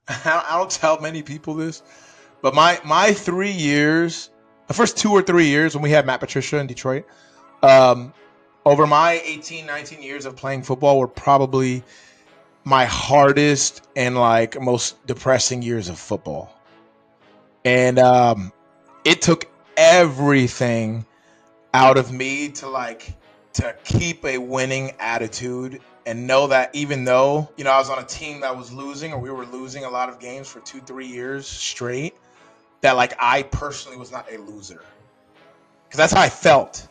I don't tell many people this, but my 3 years, the first 2 or 3 years when we had Matt Patricia in Detroit, um, over my 18, 19 years of playing football were probably my hardest and like most depressing years of football. And it took everything out of me to keep a winning attitude and know that even though I was on a team that was losing, or we were losing a lot of games for 2-3 years straight, that like I personally was not a loser, because that's how I felt.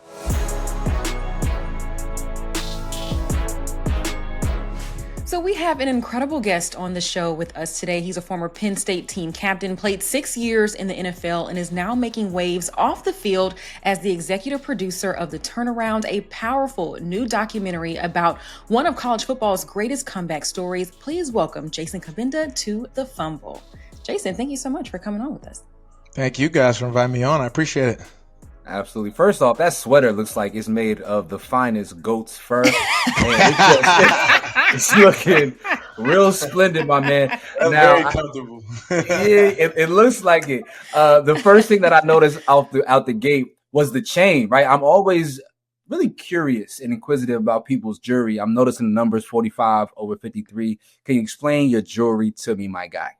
So we have an incredible guest on the show with us today. He's a former Penn State team captain, played 6 years in the NFL, and is now making waves off the field as the executive producer of The Turnaround, a powerful new documentary about one of college football's greatest comeback stories. Please welcome Jason Cabinda to The Fumble. Jason, thank you so much for coming on with us. Thank you guys for inviting me on. I appreciate it. Absolutely. First off, that sweater looks like it's made of the finest goat's fur. It's looking real splendid, my man. Now, very comfortable. It looks like it. The first thing that I noticed out the gate was the chain, right? I'm always really curious and inquisitive about people's jewelry. I'm noticing the numbers 45 over 53. Can you explain your jewelry to me, my guy?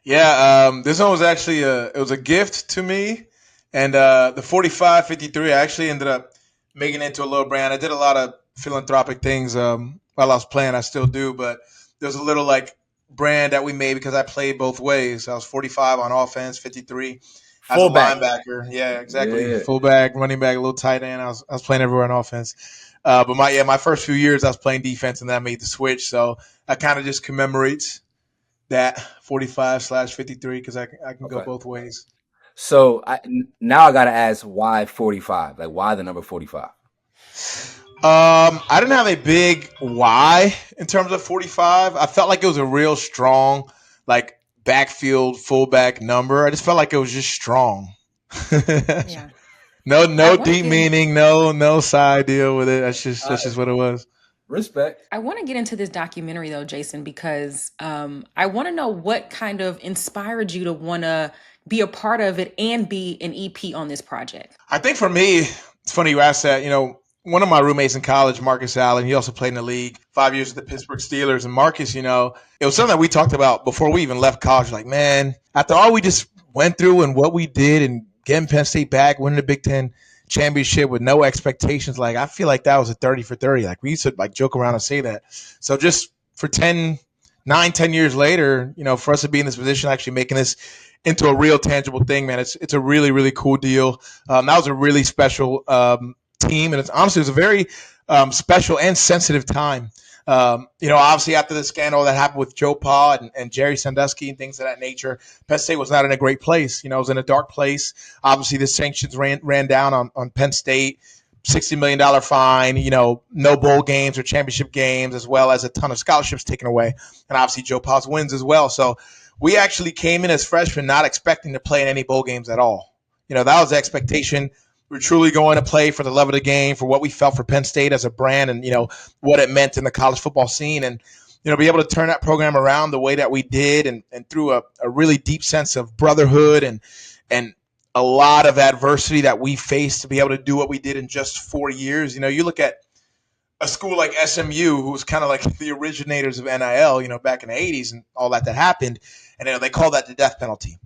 Yeah, this one was actually it was a gift to me. And the 45-53, I actually ended up making it into a little brand. I did a lot of philanthropic things while I was playing. I still do, but there's a little like brand that we made because I played both ways. I was 45 on offense, 53 as a linebacker. Yeah, exactly. Yeah. Fullback, running back, a little tight end. I was playing everywhere on offense. But my first few years I was playing defense, and then I made the switch. So I kind of just commemorates that 45/53 because I can go both ways. So now I got to ask, why 45? Like, why the number 45? I didn't have a big why in terms of 45. I felt like it was a real strong, like backfield fullback number. I just felt like it was just strong. Yeah. No deep meaning, no side deal with it. That's just what it was. Respect. I want to get into this documentary though, Jason, because I want to know what kind of inspired you to want to be a part of it and be an EP on this project. I think for me, it's funny you asked that. One of my roommates in college, Marcus Allen, he also played in the league 5 years with the Pittsburgh Steelers. And Marcus, it was something that we talked about before we even left college. Like, man, after all we just went through and what we did and getting Penn State back, winning the Big Ten championship with no expectations, like I feel like that was a 30 for 30. Like we used to like joke around and say that. So just for 10 years later, for us to be in this position, actually making this into a real tangible thing, man, it's a really, really cool deal. That was a really special team, and it was a very special and sensitive time. Obviously after the scandal that happened with Joe Pa and Jerry Sandusky and things of that nature, Penn State was not in a great place. It was in a dark place. Obviously the sanctions ran down on Penn State, $60 million fine, no bowl games or championship games, as well as a ton of scholarships taken away. And obviously Joe Pa's wins as well. So we actually came in as freshmen not expecting to play in any bowl games at all. That was the expectation. We were truly going to play for the love of the game, for what we felt for Penn State as a brand and, what it meant in the college football scene. And, be able to turn that program around the way that we did and through a really deep sense of brotherhood and a lot of adversity that we faced to be able to do what we did in just 4 years. You look at a school like SMU, who was kind of like the originators of NIL, back in the 80s and all that happened. And they call that the death penalty.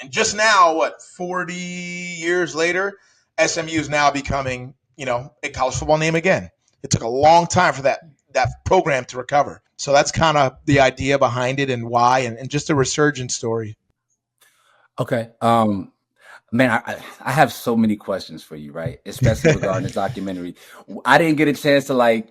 And just now, 40 years later, SMU is now becoming, a college football name again. It took a long time for that program to recover. So that's kind of the idea behind it and why, and just a resurgence story. Okay. Man, I have so many questions for you, right? Especially regarding the documentary. I didn't get a chance to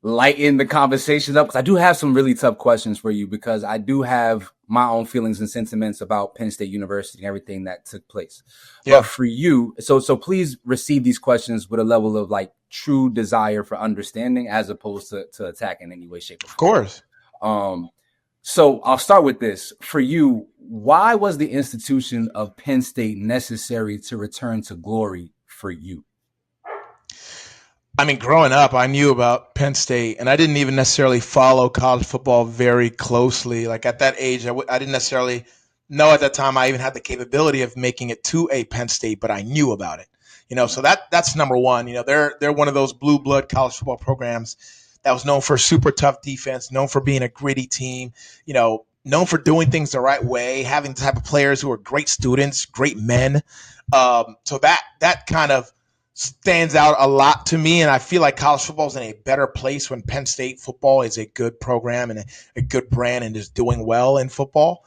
lighten the conversations up because I do have some really tough questions for you, because I do have my own feelings and sentiments about Penn State University and everything that took place. Yeah. But for you, so please receive these questions with a level of true desire for understanding, as opposed to attack in any way, shape, or form. Of course. So I'll start with this. For you, why was the institution of Penn State necessary to return to glory for you? I mean, growing up, I knew about Penn State, and I didn't even necessarily follow college football very closely. Like at that age, I didn't necessarily know at that time I even had the capability of making it to a Penn State, but I knew about it. So that's number one. They're one of those blue blood college football programs that was known for super tough defense, known for being a gritty team. Known for doing things the right way, having the type of players who are great students, great men. So that kind of stands out a lot to me, and I feel like college football is in a better place when Penn State football is a good program and a good brand and is doing well in football.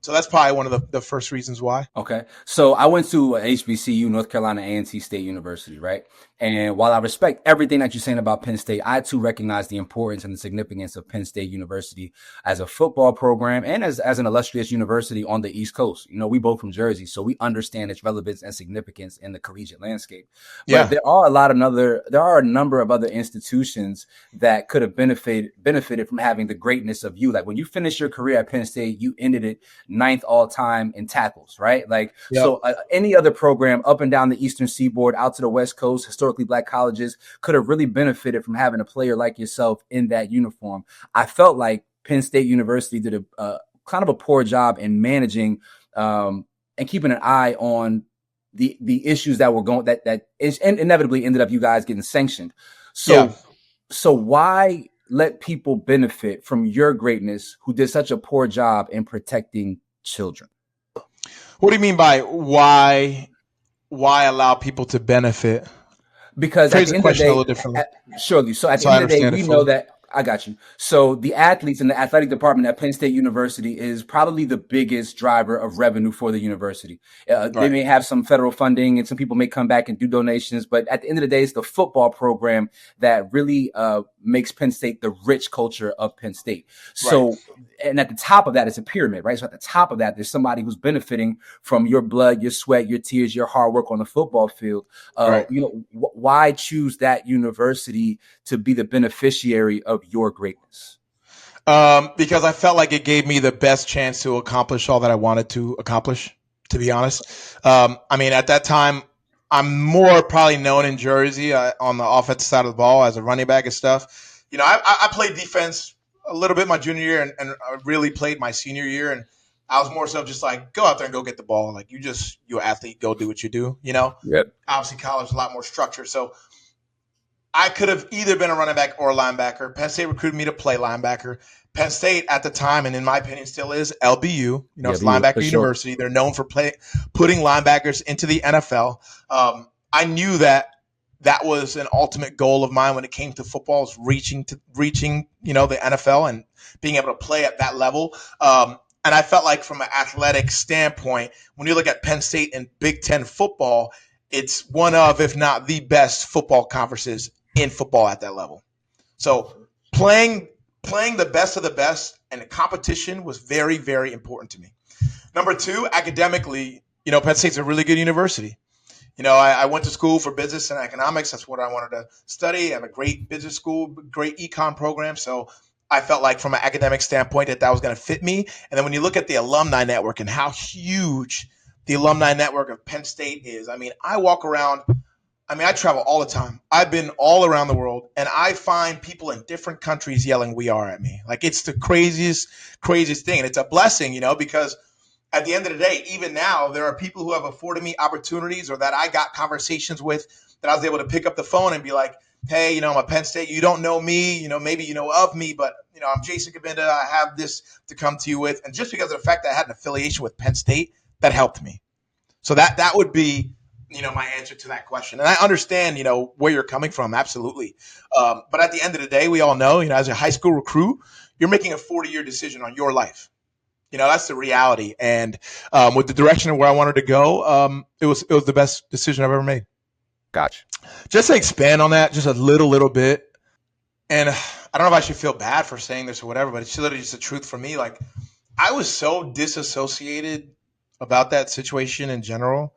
So that's probably one of the first reasons why. Okay. So I went to HBCU, North Carolina A&T State University, right? And while I respect everything that you're saying about Penn State, I too recognize the importance and the significance of Penn State University as a football program and as an illustrious university on the East Coast. We both from Jersey, so we understand its relevance and significance in the collegiate landscape. But there are a number of other institutions that could have benefited from having the greatness of you. Like when you finished your career at Penn State, you ended it 9th all time in tackles, right? So any other program up and down the Eastern Seaboard, out to the West Coast, historically Black colleges could have really benefited from having a player like yourself in that uniform. I felt like Penn State University did a kind of a poor job in managing and keeping an eye on the issues that were going that is inevitably ended up you guys getting sanctioned. So why let people benefit from your greatness who did such a poor job in protecting children? What do you mean by why allow people to benefit? Because phrase the question a little differently. Surely. So at the end of the day, we know that. I got you. So the athletes in the athletic department at Penn State University is probably the biggest driver of revenue for the university. They may have some federal funding and some people may come back and do donations, but at the end of the day, it's the football program that really makes Penn State the rich culture of Penn State. So, and at the top of that is a pyramid, right? So at the top of that, there's somebody who's benefiting from your blood, your sweat, your tears, your hard work on the football field. Why choose that university to be the beneficiary of your greatness? Because I felt like it gave me the best chance to accomplish all that I wanted to accomplish, to be honest. I mean, at that time, I'm more probably known in Jersey on the offensive side of the ball as a running back and stuff. I played defense a little bit my junior year and I really played my senior year. And I was more so just like, go out there and go get the ball. Like you're an athlete, go do what you do, Yep. Obviously college is a lot more structure. So I could have either been a running back or a linebacker. Penn State recruited me to play linebacker. Penn State at the time, and in my opinion still is, LBU. It's linebacker university. They're known for putting linebackers into the NFL. I knew that was an ultimate goal of mine when it came to football, is reaching the NFL and being able to play at that level. And I felt like from an athletic standpoint, when you look at Penn State and Big Ten football, it's one of, if not the best football conferences in football at that level. So playing the best of the best and the competition was very, very important to me. Number two, academically, Penn State's a really good university. I went to school for business and economics. That's what I wanted to study. I have a great business school, great econ program. So I felt like from an academic standpoint that was going to fit me. And then when you look at the alumni network and how huge the alumni network of Penn State is, I mean, I walk around. I travel all the time. I've been all around the world, and I find people in different countries yelling "We are" at me. Like it's the craziest thing. And it's a blessing, because at the end of the day, even now, there are people who have afforded me opportunities or that I got conversations with that I was able to pick up the phone and be like, hey, I'm a Penn State. You don't know me, maybe you know of me, but, I'm Jason Cabinda. I have this to come to you with. And just because of the fact that I had an affiliation with Penn State, that helped me. So that would be, my answer to that question. And I understand, where you're coming from. Absolutely. But at the end of the day, we all know, as a high school recruit, you're making a 40-year decision on your life. That's the reality. And with the direction of where I wanted to go, it was the best decision I've ever made. Gotcha. Just to expand on that just a little bit. And I don't know if I should feel bad for saying this or whatever, but it's literally just the truth for me. Like I was so disassociated about that situation in general.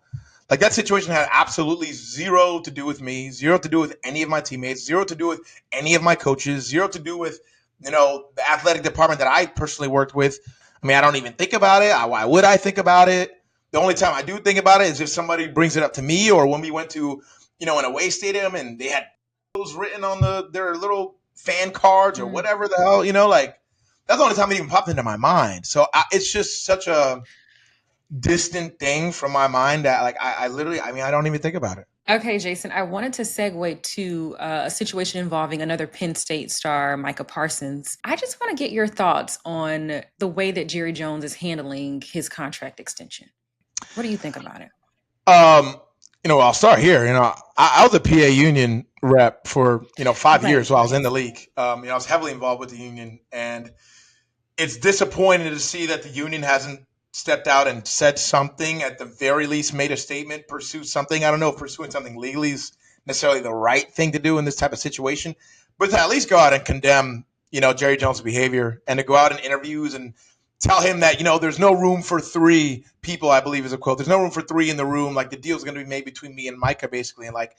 Like that situation had absolutely zero to do with me, zero to do with any of my teammates, zero to do with any of my coaches, zero to do with, the athletic department that I personally worked with. I don't even think about it. Why would I think about it? The only time I do think about it is if somebody brings it up to me or when we went to, an away stadium and they had written on their little fan cards or whatever the hell, like that's the only time it even popped into my mind. So it's just such a distant thing from my mind that like I literally, I don't even think about it. Okay, Jason, I wanted to segue to a situation involving another Penn State star, Micah Parsons. I just want to get your thoughts on the way that Jerry Jones is handling his contract extension. What do you think about it? I'll start here. I was a PA union rep for 5 years while I was in the league. I was heavily involved with the union, and it's disappointing to see that the union hasn't stepped out and said something, at the very least made a statement, pursued something. I don't know if pursuing something legally is necessarily the right thing to do in this type of situation, but to at least go out and condemn, Jerry Jones' behavior, and to go out in interviews and tell him that, there's no room for three people, I believe is a quote. There's no room for three in the room. Like, the deal's going to be made between me and Micah, basically. And like,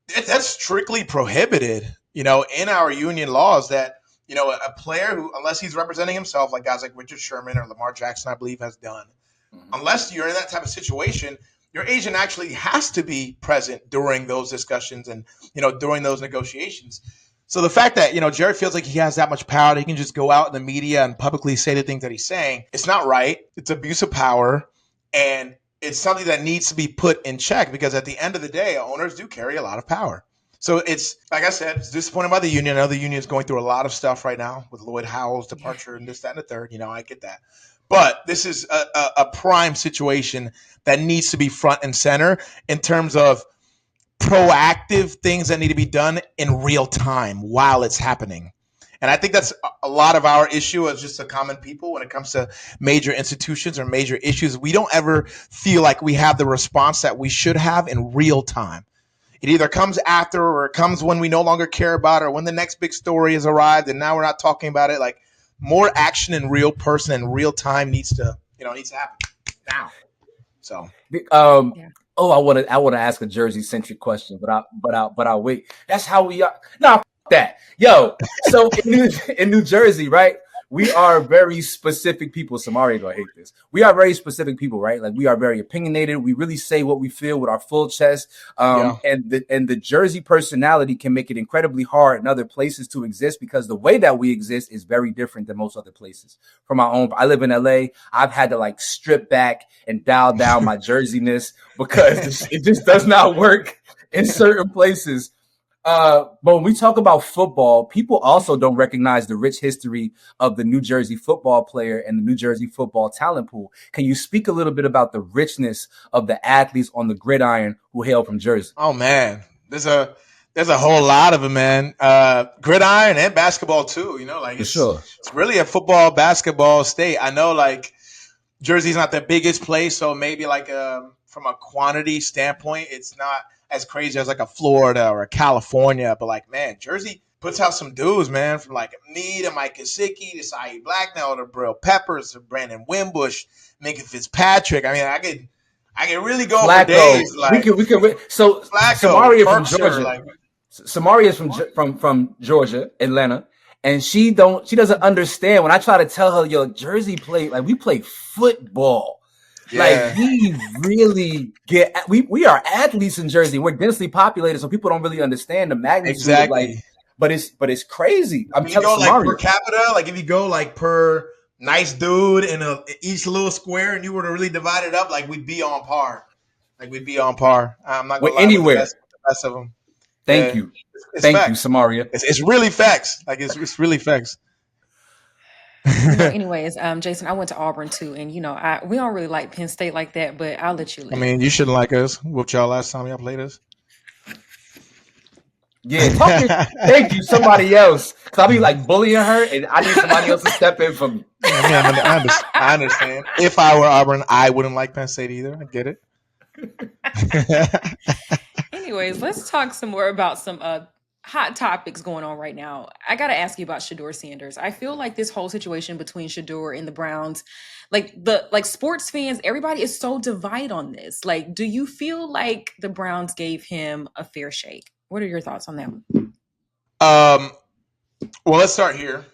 that's strictly prohibited, in our union laws, that, a player who, unless he's representing himself, like guys like Richard Sherman or Lamar Jackson, I believe, has done, unless you're in that type of situation, your agent actually has to be present during those discussions and, during those negotiations. So the fact that, Jerry feels like he has that much power that he can just go out in the media and publicly say the things that he's saying, it's not right. It's abuse of power. And it's something that needs to be put in check, because at the end of the day, owners do carry a lot of power. So it's, like I said, it's disappointing by the union. I know the union is going through a lot of stuff right now with Lloyd Howell's departure and this, that, and the third. I get that. But this is a prime situation that needs to be front and center in terms of proactive things that need to be done in real time while it's happening. And I think that's a lot of our issue as just a common people when it comes to major institutions or major issues. We don't ever feel like we have the response that we should have in real time. It either comes after, or it comes when we no longer care about it, or when the next big story has arrived and now we're not talking about it. Like, more action in real person and real time needs to happen now. So, I want to ask a Jersey centric question, but I'll wait. That's how we are. No, that. Yo, so in New Jersey, right? We are very specific people. Samaria gonna hate this. We are very specific people, right? Like, we are very opinionated. We really say what we feel with our full chest. And the Jersey personality can make it incredibly hard in other places to exist, because the way that we exist is very different than most other places. From my own, I live in LA. I've had to like strip back and dial down my Jerseyness because it just does not work in certain places. But when we talk about football, people also don't recognize the rich history of the New Jersey football player and the New Jersey football talent pool. Can you speak a little bit about the richness of the athletes on the gridiron who hail from Jersey? Oh man, there's a whole lot of them, man. Gridiron and basketball too. It's really a football basketball state. I know, like, Jersey's not the biggest place, so maybe like from a quantity standpoint, it's not as crazy as like a Florida or a California, but like, man, Jersey puts out some dudes, man, from like me to Mike Gesicki to Saeed Blacknell to Brill Peppers to Brandon Wimbush, Minka Fitzpatrick. I mean, I can really go for days. Like, we can. So Samaria from Georgia. Samaria is from Georgia, Atlanta, and she doesn't understand when I try to tell her, yo, Jersey we play football. Yeah. Like, we really we are athletes in Jersey. We're densely populated, so people don't really understand the magnitude. Exactly. But it's crazy. I'm telling you, like per capita, like if you go like per nice dude in each little square, and you were to really divide it up, like we'd be on par. I'm not going to lie, anywhere. The best of them. Thank you, Samaria. It's really facts. Like it's really facts. Anyways, Jason, I went to Auburn too, and we don't really like Penn State like that, but I'll let you live. I mean, you shouldn't like us. Whooped y'all last time y'all played us. Yeah, thank you, somebody else. Cause I'll be like bullying her, and I need somebody else to step in for me. I understand. If I were Auburn, I wouldn't like Penn State either. I get it. Anyways, let's talk some more about some hot topics going on right now. I got to ask you about Shedeur Sanders. I feel like this whole situation between Shedeur and the Browns, like sports fans, everybody is so divided on this. Like, do you feel like the Browns gave him a fair shake? What are your thoughts on that one? Well, let's start here.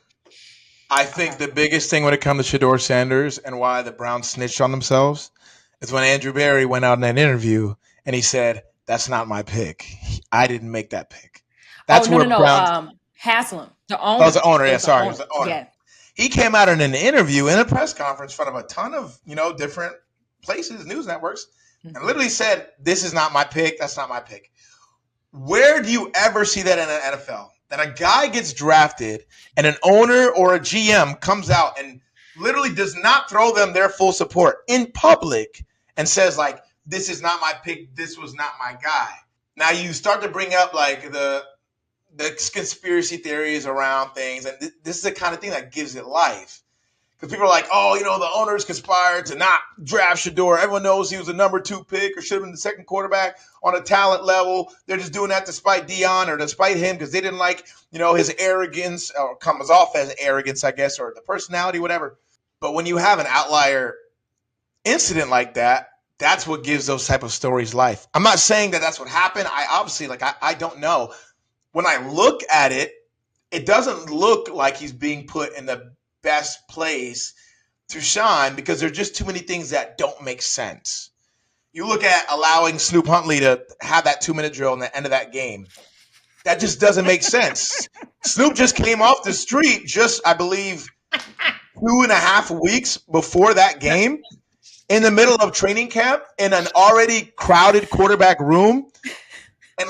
I think the biggest thing when it comes to Shedeur Sanders and why the Browns snitched on themselves is when Andrew Berry went out in an interview and he said, "That's not my pick. I didn't make that pick." Oh, That's no, where no, no. Brown. Haslam, the Oh, it's owner. the owner. It Yeah, was the sorry, it was owner. the owner. Yeah. He came out in an interview in a press conference in front of a ton of different places, news networks, and Mhm. literally said, "This is not my pick. That's not my pick." Where do you ever see that in an NFL? That a guy gets drafted and an owner or a GM comes out and literally does not throw them their full support in public and says, like, this is not my pick, this was not my guy. Now you start to bring up like the conspiracy theories around things, and this is the kind of thing that gives it life. Because people are like, oh, the owners conspired to not draft Shedeur. Everyone knows he was a number 2 pick or should have been the second quarterback on a talent level. They're just doing that despite Dion or despite him because they didn't like, his arrogance or comes off as arrogance, I guess, or the personality, whatever. But when you have an outlier incident like that, that's what gives those type of stories life. I'm not saying that that's what happened. I obviously, I don't know. When I look at it, it doesn't look like he's being put in the best place to shine because there's just too many things that don't make sense. You look at allowing Snoop Huntley to have that 2-minute drill in the end of that game. That just doesn't make sense. Snoop just came off the street just, I believe, 2.5 weeks before that game in the middle of training camp in an already crowded quarterback room. And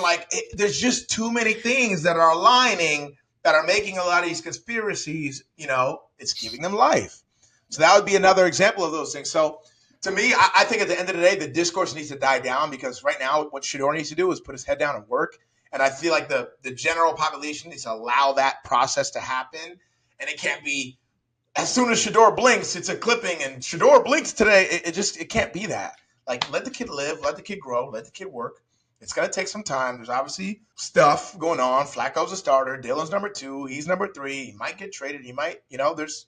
there's just too many things that are aligning that are making a lot of these conspiracies, it's giving them life. So that would be another example of those things. So to me, I think at the end of the day, the discourse needs to die down because right now what Shedeur needs to do is put his head down and work. And I feel like the general population needs to allow that process to happen. And it can't be as soon as Shedeur blinks, it's a clipping and Shedeur blinks today. It can't be that. Like, let the kid live, let the kid grow, let the kid work. It's going to take some time. There's obviously stuff going on. Flacco's a starter. Dylan's number 2. He's number 3. He might get traded. He might, there's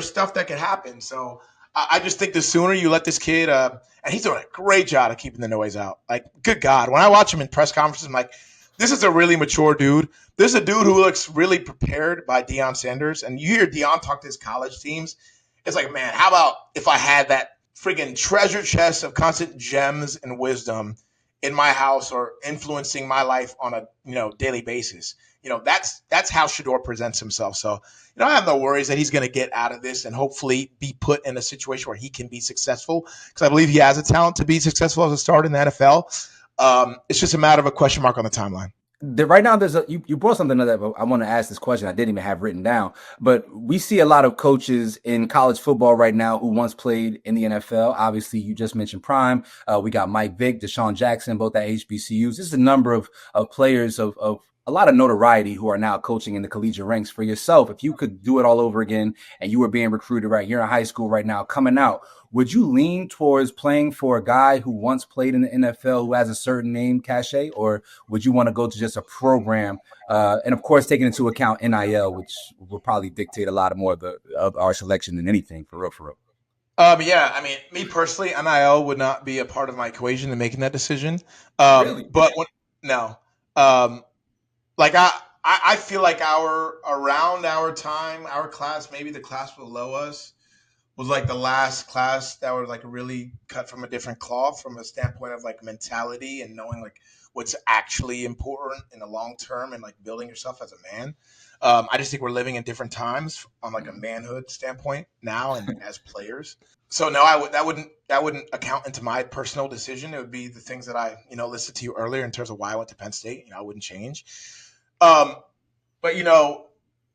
stuff that could happen. So I just think the sooner you let this kid, and he's doing a great job of keeping the noise out. Like, good God. When I watch him in press conferences, I'm like, this is a really mature dude. This is a dude who looks really prepared by Deion Sanders. And you hear Deion talk to his college teams. It's like, man, how about if I had that friggin' treasure chest of constant gems and wisdom in my house or influencing my life on a daily basis. That's how Shedeur presents himself. So I have no worries that he's going to get out of this and hopefully be put in a situation where he can be successful because I believe he has a talent to be successful as a starter in the NFL. It's just a matter of a question mark on the timeline. Right now, you brought something to that, but I want to ask this question. I didn't even have written down, but we see a lot of coaches in college football right now who once played in the NFL. Obviously, you just mentioned Prime. We got Mike Vick, Deshaun Jackson, both at HBCUs. This is a number of players of a lot of notoriety who are now coaching in the collegiate ranks. For yourself, if you could do it all over again and you were being recruited right here in high school right now, coming out, would you lean towards playing for a guy who once played in the NFL who has a certain name cachet, or would you want to go to just a program and, of course, taking into account NIL, which will probably dictate a lot more of our selection than anything, for real, for real? Yeah, I mean, me personally, NIL would not be a part of my equation in making that decision. Really? No. Like I feel like around our time, our class, maybe the class below us was like the last class that was like really cut from a different cloth from a standpoint of like mentality and knowing like what's actually important in the long term and like building yourself as a man. I just think we're living in different times on like a manhood standpoint now and as players. So no, that wouldn't account into my personal decision. It would be the things that I listed to you earlier in terms of why I went to Penn State. I wouldn't change. Um, but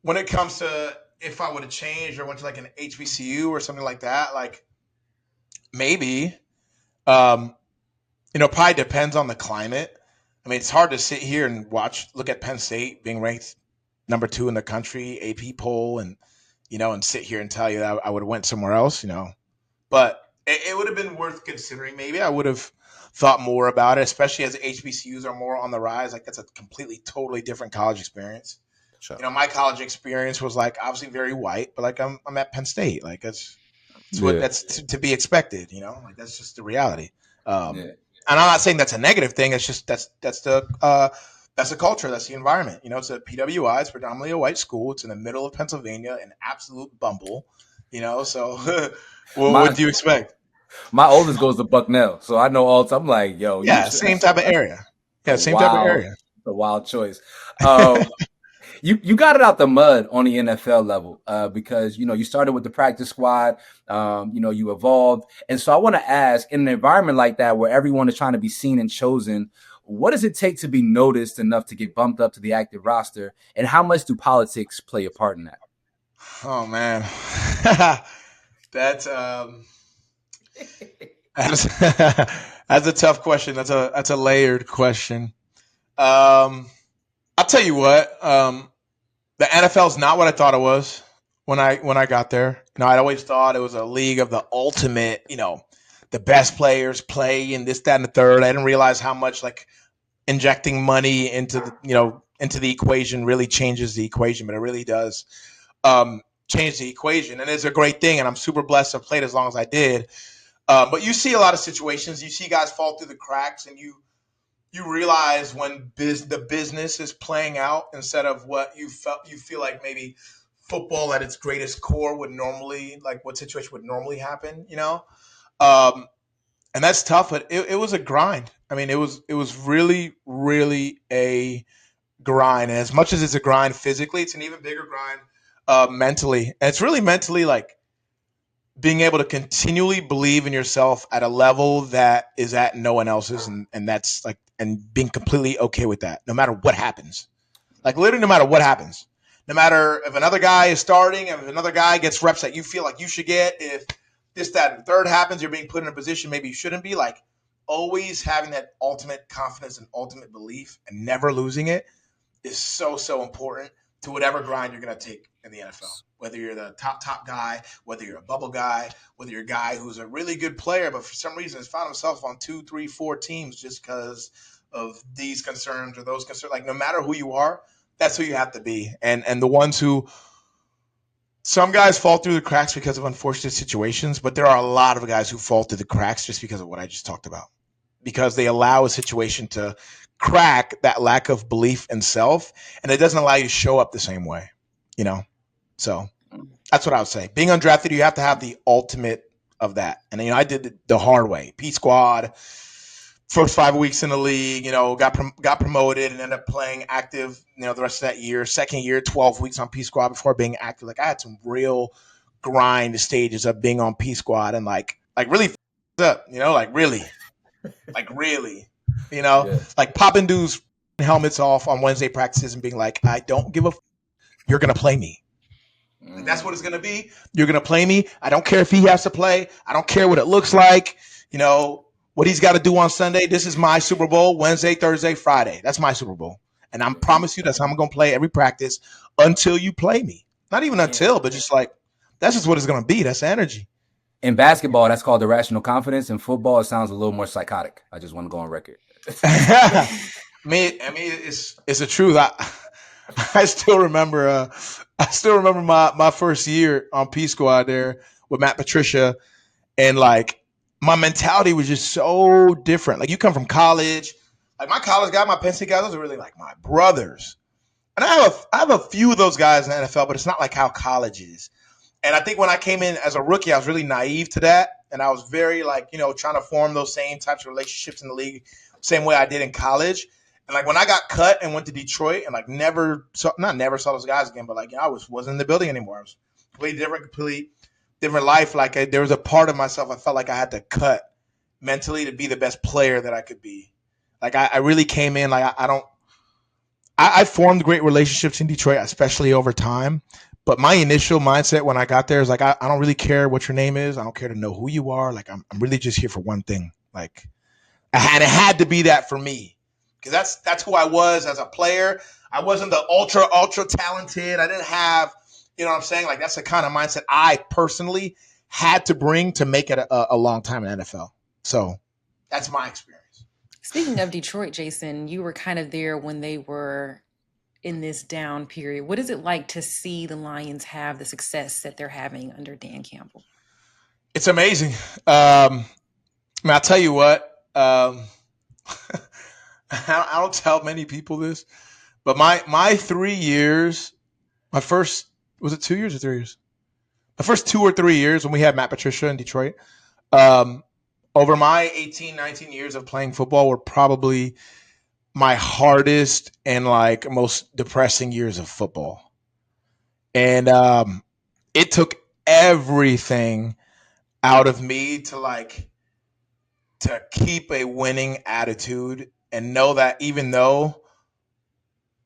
when it comes to if I would have changed or went to like an HBCU or something like that, like maybe, probably depends on the climate. I mean, it's hard to sit here and look at Penn State being ranked number 2 in the country, AP poll, and sit here and tell you that I would have went somewhere else, but it would have been worth considering. Maybe I would have thought more about it, especially as HBCUs are more on the rise. Like that's a completely, totally different college experience. Sure. My college experience was like obviously very white, but like I'm at Penn State. Like that's to be expected. Like that's just the reality. And I'm not saying that's a negative thing. It's just that's the culture. That's the environment. It's a PWI. It's predominantly a white school. It's in the middle of Pennsylvania, an absolute bumble. So what do you expect? My oldest goes to Bucknell, so I know all. I'm like, yo, yeah, same type of area. Yeah, same type of area. a wild choice. You got it out the mud on the NFL level because, you started with the practice squad, you evolved. And so I want to ask, in an environment like that where everyone is trying to be seen and chosen, what does it take to be noticed enough to get bumped up to the active roster? And how much do politics play a part in that? Oh, man. that's that's a tough question. That's a layered question. I'll tell you what. The NFL is not what I thought it was when I got there. I'd always thought it was a league of the ultimate. The best players play and this, that, and the third. I didn't realize how much like injecting money into the equation really changes the equation, but it really does change the equation, and it's a great thing. And I'm super blessed to have played as long as I did. But you see a lot of situations. You see guys fall through the cracks, and you realize when the business is playing out instead of what you feel like maybe football at its greatest core would normally, like what situation would normally happen, and that's tough, but it was a grind. I mean, it was really, really a grind. And as much as it's a grind physically, it's an even bigger grind mentally. And it's really mentally like being able to continually believe in yourself at a level that is at no one else's, and that's like, and being completely okay with that, no matter what happens. Like literally, no matter what happens, no matter if another guy is starting, if another guy gets reps that you feel like you should get, if this, that, and third happens, you're being put in a position maybe you shouldn't be. Like always having that ultimate confidence and ultimate belief and never losing it is so, so important to whatever grind you're going to take in the NFL. Whether you're the top guy, whether you're a bubble guy, whether you're a guy who's a really good player, but for some reason has found himself on 2, 3, 4 teams just because of these concerns or those concerns. Like no matter who you are, that's who you have to be. And the ones who, some guys fall through the cracks because of unfortunate situations, but there are a lot of guys who fall through the cracks just because of what I just talked about. Because they allow a situation to crack that lack of belief in self, and it doesn't allow you to show up the same way, So that's what I would say. Being undrafted, you have to have the ultimate of that. And, I did it the hard way. P squad, first 5 weeks in the league, got promoted and ended up playing active, the rest of that year. Second year, 12 weeks on P squad before being active. Like I had some real grind stages of being on P squad and like really up, like really, Yeah. like popping dudes helmets off on Wednesday practices and being like, I don't give a you're going to play me. Like, that's what it's going to be. You're going to play me. I don't care if he has to play. I don't care what it looks like. What he's got to do on Sunday. This is my Super Bowl, Wednesday, Thursday, Friday. That's my Super Bowl. And I promise you that's how I'm going to play every practice until you play me. Not even until, but just like, that's just what it's going to be. That's energy. In basketball, that's called irrational confidence. In football, it sounds a little more psychotic. I just want to go on record. I mean, it's the truth. I still remember my first year on P Squad there with Matt Patricia, and like my mentality was just so different. Like you come from college, like my college guy, my Penn State guys, those are really like my brothers. And I have a few of those guys in the NFL, but it's not like how college is. And I think when I came in as a rookie, I was really naive to that. And I was very like, trying to form those same types of relationships in the league, same way I did in college. And like when I got cut and went to Detroit and like never saw those guys again, but like I wasn't in the building anymore. I was completely different life. Like there was a part of myself I felt like I had to cut mentally to be the best player that I could be. Like I really came in like I formed great relationships in Detroit, especially over time. But my initial mindset when I got there is like I don't really care what your name is. I don't care to know who you are. Like I'm really just here for one thing. Like it had to be that for me. Because that's who I was as a player. I wasn't the ultra talented. I didn't have, what I'm saying? Like that's the kind of mindset I personally had to bring to make it a long time in NFL. So that's my experience. Speaking of Detroit, Jason, you were kind of there when they were in this down period. What is it like to see the Lions have the success that they're having under Dan Campbell? It's amazing. I mean, I'll tell you what. I don't tell many people this, but my 3 years, my first, was it 2 years or 3 years? The first 2 or 3 years when we had Matt Patricia in Detroit, over my 18, 19 years of playing football were probably my hardest and like most depressing years of football. And it took everything out of me to keep a winning attitude and know that even though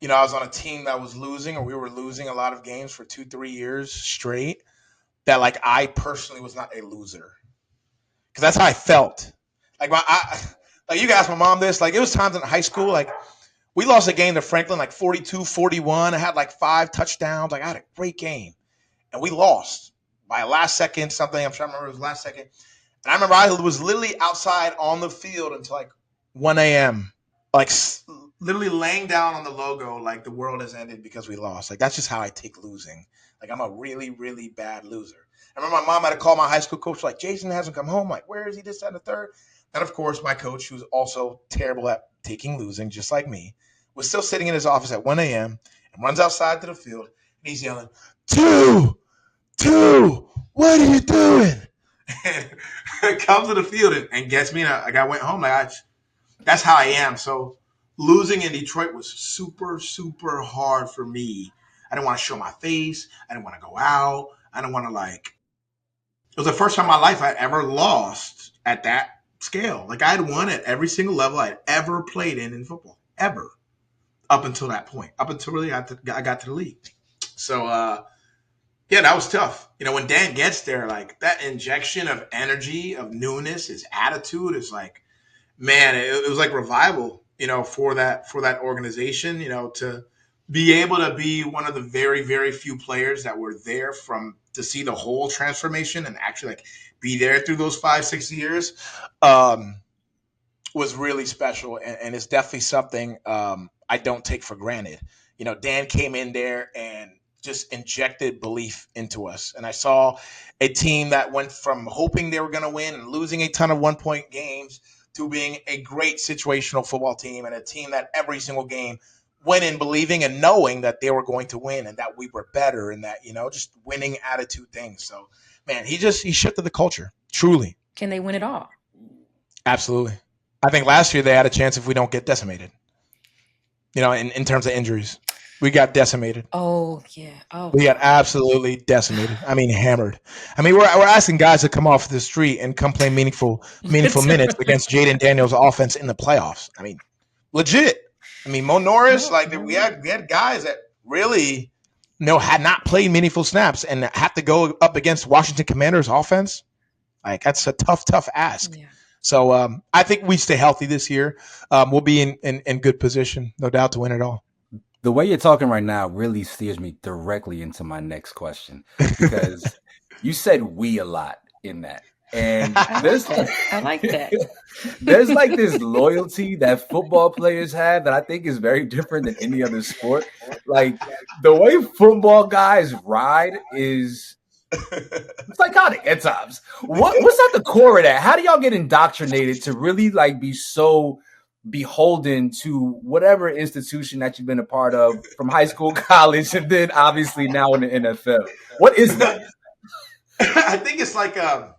I was on a team that was losing, or we were losing a lot of games for 2-3 years straight, that like I personally was not a loser, because that's how I felt. Like you can ask my mom this. Like it was times in high school, like we lost a game to Franklin, like 42-41. I had like 5 touchdowns. Like I had a great game, and we lost by a last second something. I'm trying to remember, it was last second. And I remember I was literally outside on the field until like 1 a.m. Like literally laying down on the logo, like the world has ended because we lost. Like that's just how I take losing. Like I'm a really, really bad loser. I remember my mom had to call my high school coach, like, Jason hasn't come home. Like, where is he? This, that, and the third. And of course, my coach, who's also terrible at taking losing, just like me, was still sitting in his office at 1 a.m. and runs outside to the field, and he's yelling, two, what are you doing? And comes to the field and gets me. And I went home. That's how I am. So losing in Detroit was super, super hard for me. I didn't want to show my face. I didn't want to go out. I didn't want to it was the first time in my life I ever lost at that scale. Like I had won at every single level I had ever played in football, ever, up until that point, up until really I got to the league. So, yeah, that was tough. When Dan gets there, like that injection of energy, of newness, his attitude is like, man, it was like revival, for that organization, to be able to be one of the very, very few players that were there to see the whole transformation and actually like be there through those 5-6 years, was really special. And it's definitely something I don't take for granted. Dan came in there and just injected belief into us. And I saw a team that went from hoping they were going to win and losing a ton of 1-point games to being a great situational football team, and a team that every single game went in believing and knowing that they were going to win and that we were better, and that, just winning attitude things. So, man, he shifted the culture, truly. Can they win it all? Absolutely. I think last year they had a chance if we don't get decimated, in terms of injuries. We got decimated. Oh, yeah. Oh, we got absolutely decimated. I mean, hammered. I mean, we're asking guys to come off the street and come play meaningful minutes against Jaden Daniels' offense in the playoffs. I mean, legit. I mean, Mo Norris, we had guys that really, had not played meaningful snaps and had to go up against Washington Commanders' offense. Like that's a tough ask. Yeah. So I think we stay healthy this year. We'll be in good position, no doubt, to win it all. The way you're talking right now really steers me directly into my next question, because you said "we" a lot in that, and I like that. There's like this loyalty that football players have that I think is very different than any other sport. Like the way football guys ride is psychotic at times. What's at the core of that? How do y'all get indoctrinated to really like be so beholden to whatever institution that you've been a part of from high school, college, and then obviously now in the NFL? What is that? I think it's like I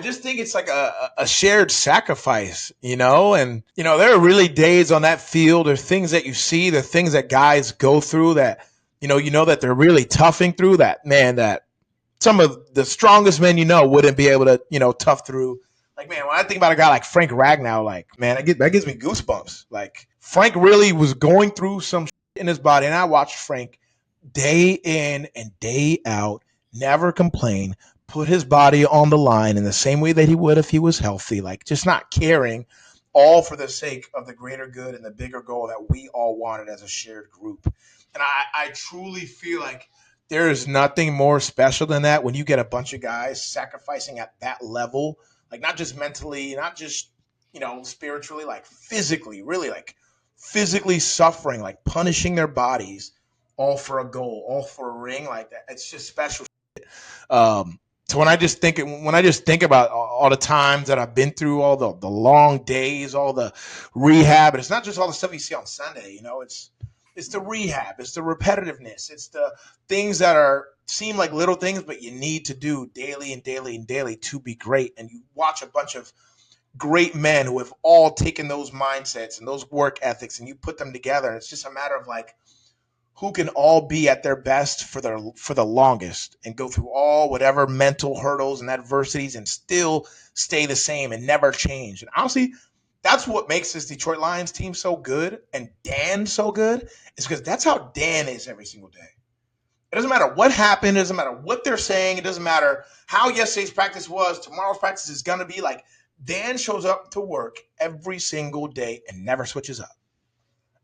just think it's like a shared sacrifice, and there are really days on that field or things that you see, the things that guys go through that that they're really toughing through, that, man, that some of the strongest men wouldn't be able to tough through. Like, man, when I think about a guy like Frank Ragnow, like, man, that gives me goosebumps. Like, Frank really was going through some shit in his body, and I watched Frank day in and day out, never complain, put his body on the line in the same way that he would if he was healthy, like just not caring, all for the sake of the greater good and the bigger goal that we all wanted as a shared group. And I truly feel like there is nothing more special than that when you get a bunch of guys sacrificing at that level, like not just mentally, not just, spiritually, like physically, really like physically suffering, like punishing their bodies, all for a goal, all for a ring. Like that. It's just special. So when I just think about all the times that I've been through, all the long days, all the rehab, and it's not just all the stuff you see on Sunday, it's the rehab, it's the repetitiveness, it's the things that seem like little things, but you need to do daily and daily and daily to be great. And you watch a bunch of great men who have all taken those mindsets and those work ethics, and you put them together. And it's just a matter of like who can all be at their best for the longest and go through all whatever mental hurdles and adversities and still stay the same and never change. And honestly, that's what makes this Detroit Lions team so good and Dan so good, is because that's how Dan is every single day. It doesn't matter what happened. It doesn't matter what they're saying. It doesn't matter how yesterday's practice was. Tomorrow's practice is going to be like Dan shows up to work every single day and never switches up.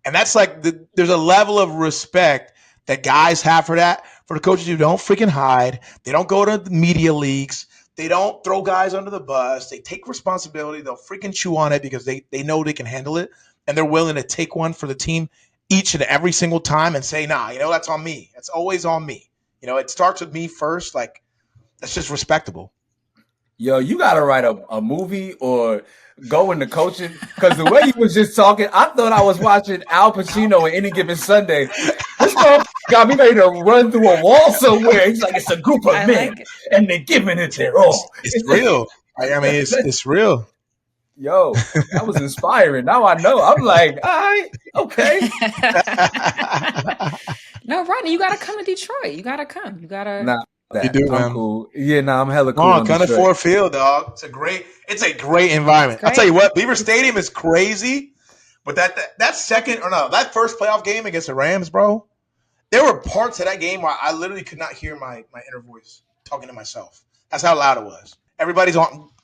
And that's like there's a level of respect that guys have for that, for the coaches who don't freaking hide. They don't go to the media leaks. They don't throw guys under the bus. They take responsibility. They'll freaking chew on it because they know they can handle it. And they're willing to take one for the team each and every single time and say, nah, that's on me. That's always on me. It starts with me first. Like, that's just respectable. Yo, you got to write a movie or go into coaching, because the way you was just talking, I thought I was watching Al Pacino in Any Given Sunday. This motherfucker got me ready to run through a wall somewhere. He's like, it's a group of men, and they're giving it their all. It's real. I mean, it's real. Yo, that was inspiring. Now I know. I'm like, all right, okay. No, Rodney, you got to come to Detroit. You got to come. You got to. Nah. You do, man. Cool. Yeah, I'm hella cool. Oh, kind of Ford Field, dog. It's a great environment. I'll tell you what, Beaver Stadium is crazy, but that first playoff game against the Rams, bro, there were parts of that game where I literally could not hear my inner voice talking to myself. That's how loud it was. Everybody's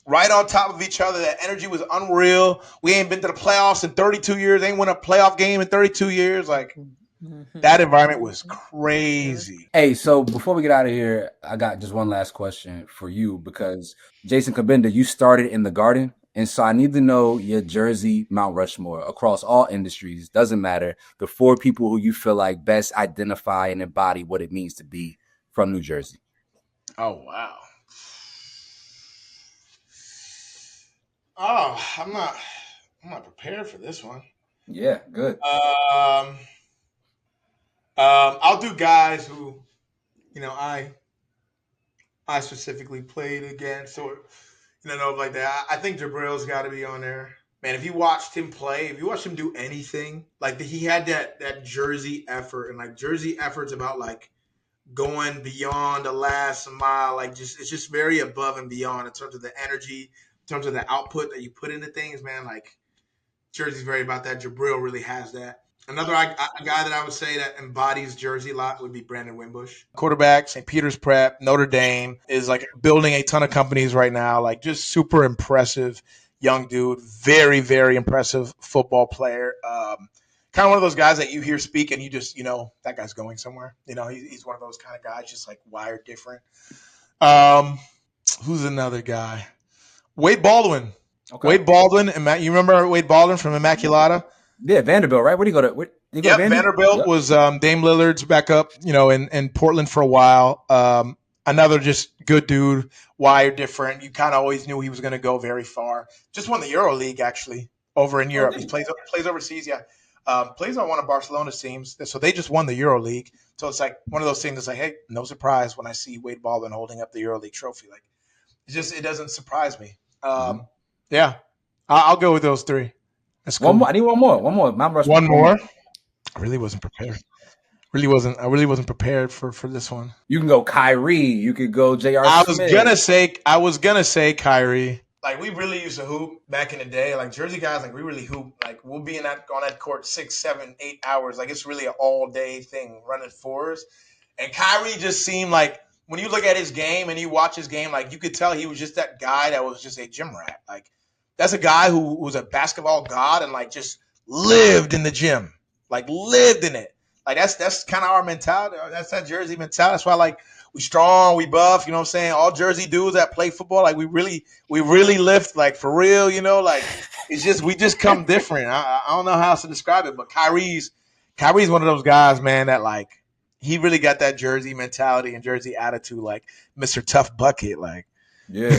right on top of each other. That energy was unreal. We ain't been to the playoffs in 32 years. Ain't won a playoff game in 32 years. Like, that environment was crazy. Hey, so before we get out of here, I got just one last question for you, because Jason Cabinda, you started in the Garden, and so I need to know your Jersey Mount Rushmore across all industries. Doesn't matter. The 4 people who you feel like best identify and embody what it means to be from New Jersey. Oh, wow. Oh, I'm not prepared for this one. Yeah, good. I'll do guys who, I specifically played against, or like that. I think Jabril's got to be on there. Man, if you watched him play, if you watched him do anything, like he had that Jersey effort, and like Jersey effort's about like going beyond the last mile. Like it's just very above and beyond in terms of the energy, in terms of the output that you put into things, man. Like Jersey's very about that. Jabril really has that. Another guy that I would say that embodies Jersey a lot would be Brandon Wimbush. Quarterback, St. Peter's Prep, Notre Dame, is like building a ton of companies right now. Like just super impressive young dude. Very, very impressive football player. Kind of one of those guys that you hear speak and you just, that guy's going somewhere. He's one of those kind of guys, just like wired different. Who's another guy? Wade Baldwin. Okay. Wade Baldwin. You remember Wade Baldwin from Immaculata? Yeah, Vanderbilt, right? Where do you go to? Vanderbilt was Dame Lillard's backup, in Portland for a while. Another just good dude, wired different. You kind of always knew he was going to go very far. Just won the Euro League, actually, over in Europe. He plays overseas, yeah. Plays on one of Barcelona's teams. So they just won the Euro League. So it's like one of those things that's like, hey, no surprise when I see Wade Baldwin holding up the Euro League trophy. Like, it doesn't surprise me. Yeah, I'll go with those 3. That's cool. One more. I need one more. Mount Rushmore. One more. I really wasn't prepared. I really wasn't prepared for this one. You can go Kyrie. You could go J.R. Smith. I was gonna say Kyrie. Like, we really used to hoop back in the day. Like, Jersey guys, like, we really hoop. Like, we'll be on that court 6, 7, 8 hours. Like, it's really an all day thing, running 4s. And Kyrie just seemed like, when you look at his game and you watch his game, like, you could tell he was just that guy that was just a gym rat. Like, that's a guy who was a basketball god and like just lived in the gym, like lived in it. Like that's kind of our mentality. That's that Jersey mentality. That's why like we strong, we buff. You know what I'm saying? All Jersey dudes that play football, like we really lift, like for real. Like it's just we just come different. I don't know how else to describe it, but Kyrie's one of those guys, man, that like he really got that Jersey mentality and Jersey attitude, like Mr. Tough Bucket, like. Yeah,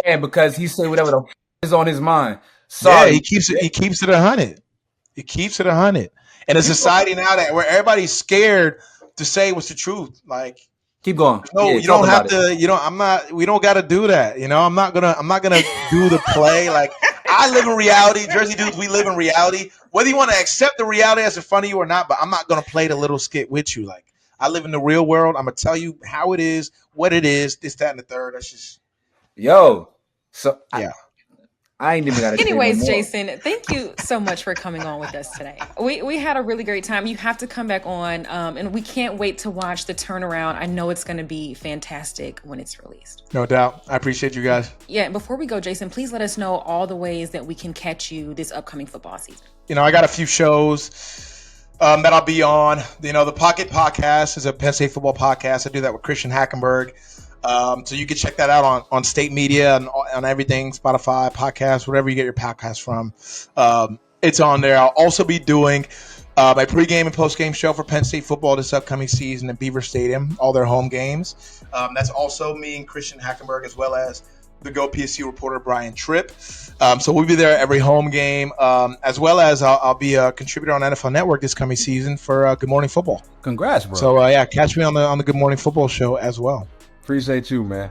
and because he said whatever the is on his mind. Sorry, yeah, he keeps it 100. He keeps it 100. In a society now where everybody's scared to say what's the truth, like Keep going. No, Yeah, you talk don't have about it. to. We don't got to do that. I'm not gonna do the play. Like, I live in reality. Jersey dudes, we live in reality. Whether you want to accept the reality as in front of you or not, but I'm not gonna play the little skit with you. Like, I live in the real world. I'm gonna tell you how it is, what it is, this, that, and the third. That's just Yo, so yeah. I ain't even got to say no Anyways, more. Jason, thank you so much for coming on with us today. We had a really great time. You have to come back on, and we can't wait to watch the turnaround. I know it's going to be fantastic when it's released. No doubt. I appreciate you guys. Yeah, before we go, Jason, please let us know all the ways that we can catch you this upcoming football season. I got a few shows that I'll be on. The Pocket Podcast is a Penn State football podcast. I do that with Christian Hackenberg. So you can check that out on State Media and on everything, Spotify, podcast, whatever you get your podcast from. It's on there. I'll also be doing my pregame and postgame show for Penn State football this upcoming season at Beaver Stadium, all their home games. That's also me and Christian Hackenberg, as well as the Go PSU reporter Brian Tripp. So we'll be there every home game, as well as I'll be a contributor on NFL Network this coming season for Good Morning Football. Congrats, bro. So catch me on the Good Morning Football show as well. Appreciate you, man.